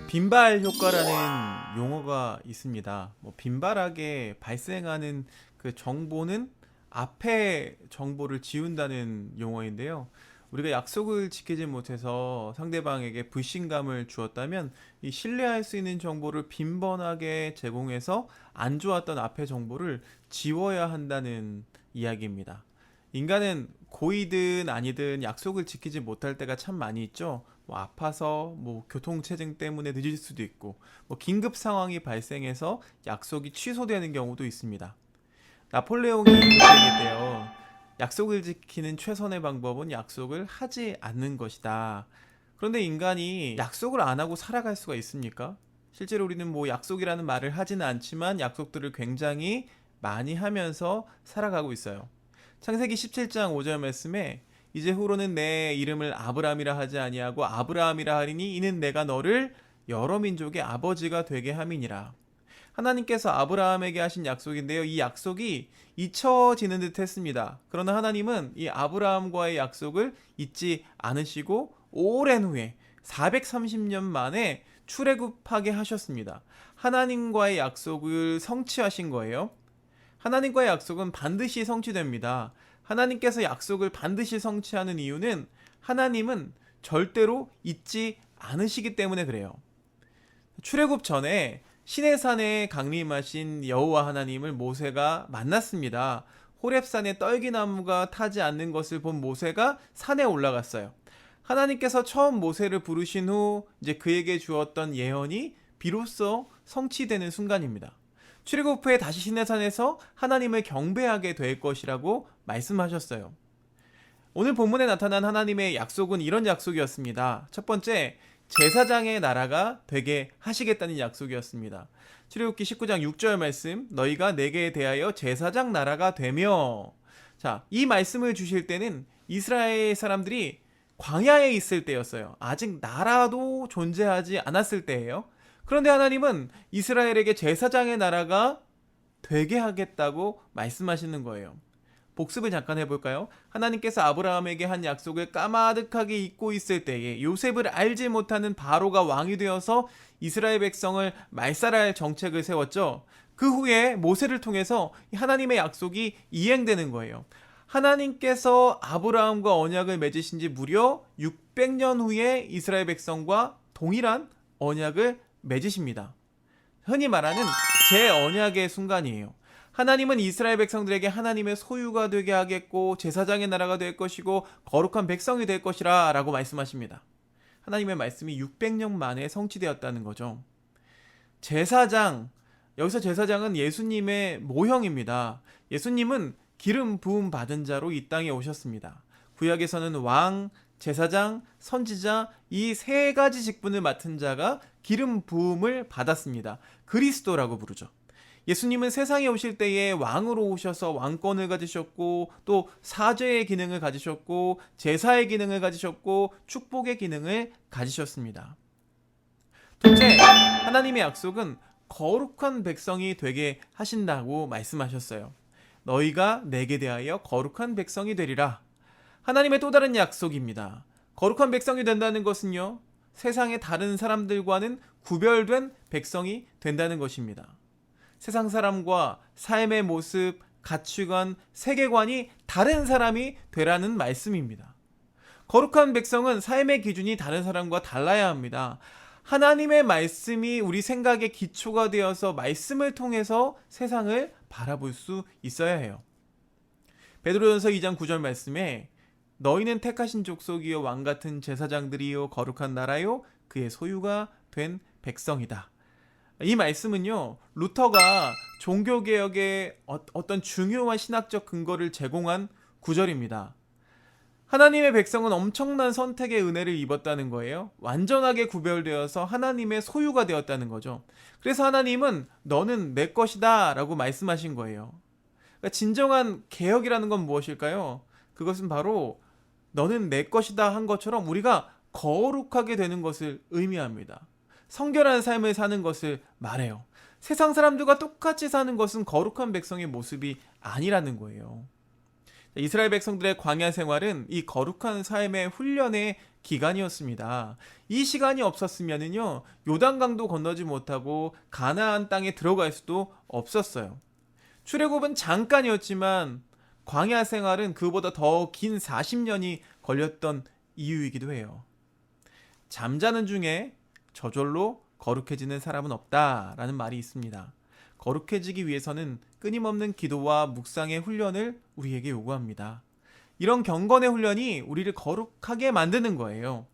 빈발 효과라는 용어가 있습니다. 빈발하게 발생하는 그 정보는 앞에 정보를 지운다는 용어인데요. 우리가 약속을 지키지 못해서 상대방에게 불신감을 주었다면 이 신뢰할 수 있는 정보를 빈번하게 제공해서 안 좋았던 앞의 정보를 지워야 한다는 이야기입니다. 인간은 고이든 아니든 약속을 지키지 못할 때가 참 많이 있죠. 아파서 교통체증 때문에 늦을 수도 있고 긴급 상황이 발생해서 약속이 취소되는 경우도 있습니다. 나폴레옹이 이렇게 얘기했대요. 약속을 지키는 최선의 방법은 약속을 하지 않는 것이다. 그런데 인간이 약속을 안 하고 살아갈 수가 있습니까? 실제로 우리는 약속이라는 말을 하지는 않지만 약속들을 굉장히 많이 하면서 살아가고 있어요. 창세기 17장 5절 말씀에 이제 후로는 내 이름을 아브람이라 하지 아니하고 아브라함이라 하리니 이는 내가 너를 여러 민족의 아버지가 되게 함이니라. 하나님께서 아브라함에게 하신 약속인데요. 이 약속이 잊혀지는 듯 했습니다. 그러나 하나님은 이 아브라함과의 약속을 잊지 않으시고 오랜 후에 430년 만에 출애굽하게 하셨습니다. 하나님과의 약속을 성취하신 거예요. 하나님과의 약속은 반드시 성취됩니다. 하나님께서 약속을 반드시 성취하는 이유는 하나님은 절대로 잊지 않으시기 때문에 그래요. 출애굽 전에 시내산에 강림하신 여호와 하나님을 모세가 만났습니다. 호렙산에 떨기나무가 타지 않는 것을 본 모세가 산에 올라갔어요. 하나님께서 처음 모세를 부르신 후 이제 그에게 주었던 예언이 비로소 성취되는 순간입니다. 출애굽 후에 다시 시내산에서 하나님을 경배하게 될 것이라고 말씀하셨어요. 오늘 본문에 나타난 하나님의 약속은 이런 약속이었습니다. 첫 번째, 제사장의 나라가 되게 하시겠다는 약속이었습니다. 출애굽기 19장 6절 말씀, 너희가 내게 대하여 제사장 나라가 되며. 자, 이 말씀을 주실 때는 이스라엘 사람들이 광야에 있을 때였어요. 아직 나라도 존재하지 않았을 때예요. 그런데 하나님은 이스라엘에게 제사장의 나라가 되게 하겠다고 말씀하시는 거예요. 복습을 잠깐 해볼까요? 하나님께서 아브라함에게 한 약속을 까마득하게 잊고 있을 때에 요셉을 알지 못하는 바로가 왕이 되어서 이스라엘 백성을 말살할 정책을 세웠죠. 그 후에 모세를 통해서 하나님의 약속이 이행되는 거예요. 하나님께서 아브라함과 언약을 맺으신 지 무려 600년 후에 이스라엘 백성과 동일한 언약을 맺으십니다. 흔히 말하는 재언약의 순간이에요. 하나님은 이스라엘 백성들에게 하나님의 소유가 되게 하겠고 제사장의 나라가 될 것이고 거룩한 백성이 될 것이라 라고 말씀하십니다. 하나님의 말씀이 600년 만에 성취되었다는 거죠. 제사장, 여기서 제사장은 예수님의 모형입니다. 예수님은 기름 부음 받은 자로 이 땅에 오셨습니다. 구약에서는 왕, 제사장, 선지자 이 세 가지 직분을 맡은 자가 기름 부음을 받았습니다. 그리스도라고 부르죠. 예수님은 세상에 오실 때에 왕으로 오셔서 왕권을 가지셨고 또 사죄의 기능을 가지셨고 제사의 기능을 가지셨고 축복의 기능을 가지셨습니다. 둘째, 하나님의 약속은 거룩한 백성이 되게 하신다고 말씀하셨어요. 너희가 내게 대하여 거룩한 백성이 되리라. 하나님의 또 다른 약속입니다. 거룩한 백성이 된다는 것은요, 세상의 다른 사람들과는 구별된 백성이 된다는 것입니다. 세상 사람과 삶의 모습, 가치관, 세계관이 다른 사람이 되라는 말씀입니다. 거룩한 백성은 삶의 기준이 다른 사람과 달라야 합니다. 하나님의 말씀이 우리 생각의 기초가 되어서 말씀을 통해서 세상을 바라볼 수 있어야 해요. 베드로전서 2장 9절 말씀에 너희는 택하신 족속이요 왕같은 제사장들이요 거룩한 나라요 그의 소유가 된 백성이다. 이 말씀은요, 루터가 종교개혁의 어떤 중요한 신학적 근거를 제공한 구절입니다. 하나님의 백성은 엄청난 선택의 은혜를 입었다는 거예요. 완전하게 구별되어서 하나님의 소유가 되었다는 거죠. 그래서 하나님은 너는 내 것이다 라고 말씀하신 거예요. 그러니까 진정한 개혁이라는 건 무엇일까요? 그것은 바로 너는 내 것이다 한 것처럼 우리가 거룩하게 되는 것을 의미합니다. 성결한 삶을 사는 것을 말해요. 세상 사람들과 똑같이 사는 것은 거룩한 백성의 모습이 아니라는 거예요. 이스라엘 백성들의 광야 생활은 이 거룩한 삶의 훈련의 기간이었습니다. 이 시간이 없었으면은요, 요단강도 건너지 못하고 가나안 땅에 들어갈 수도 없었어요. 출애굽은 잠깐이었지만 광야 생활은 그보다 더 긴 40년이 걸렸던 이유이기도 해요. 잠자는 중에 저절로 거룩해지는 사람은 없다라는 말이 있습니다. 거룩해지기 위해서는 끊임없는 기도와 묵상의 훈련을 우리에게 요구합니다. 이런 경건의 훈련이 우리를 거룩하게 만드는 거예요.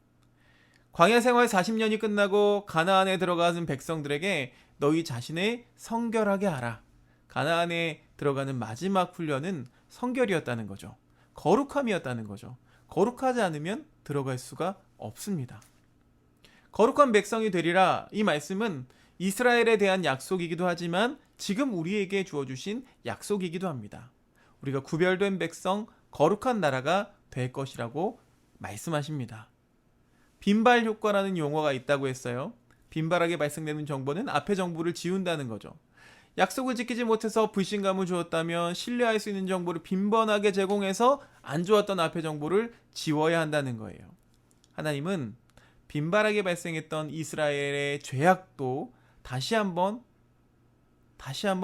광야 생활 40년이 끝나고 가나안에 들어가는 백성들에게 너희 자신을 성결하게 하라. 가나안에 들어가는 마지막 훈련은 성결이었다는 거죠. 거룩함이었다는 거죠. 거룩하지 않으면 들어갈 수가 없습니다. 거룩한 백성이 되리라, 이 말씀은 이스라엘에 대한 약속이기도 하지만 지금 우리에게 주어주신 약속이기도 합니다. 우리가 구별된 백성, 거룩한 나라가 될 것이라고 말씀하십니다. 빈발 효과라는 용어가 있다고 했어요. 빈발하게 발생되는 정보는 앞의 정보를 지운다는 거죠. 약속을 지키지 못해서 불신감을 주었다면 신뢰할 수 있는 정보를 빈번하게 제공해서 안 좋았던 앞의 정보를 지워야 한다는 거예요. 하나님은 빈발하게 발생했던 이스라엘의 죄악도 다시 한번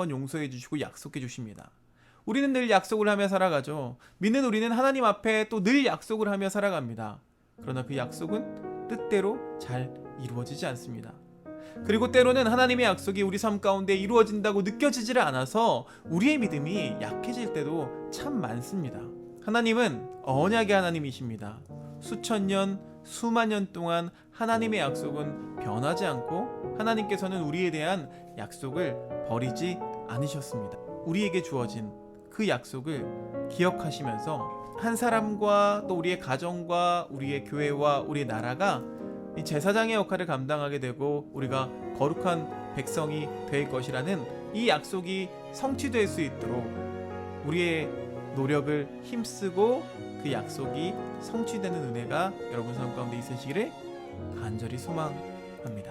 용서해 주시고 약속해 주십니다. 우리는 늘 약속을 하며 살아가죠. 믿는 우리는 하나님 앞에 또 늘 약속을 하며 살아갑니다. 그러나 그 약속은 뜻대로 잘 이루어지지 않습니다. 그리고 때로는 하나님의 약속이 우리 삶 가운데 이루어진다고 느껴지지를 않아서 우리의 믿음이 약해질 때도 참 많습니다. 하나님은 언약의 하나님이십니다. 수천 년, 수만 년 동안 하나님의 약속은 변하지 않고 하나님께서는 우리에 대한 약속을 버리지 않으셨습니다. 우리에게 주어진 그 약속을 기억하시면서 한 사람과 또 우리의 가정과 우리의 교회와 우리의 나라가 이 제사장의 역할을 감당하게 되고 우리가 거룩한 백성이 될 것이라는 이 약속이 성취될 수 있도록 우리의 노력을 힘쓰고 그 약속이 성취되는 은혜가 여러분 삶 가운데 있으시기를 간절히 소망합니다.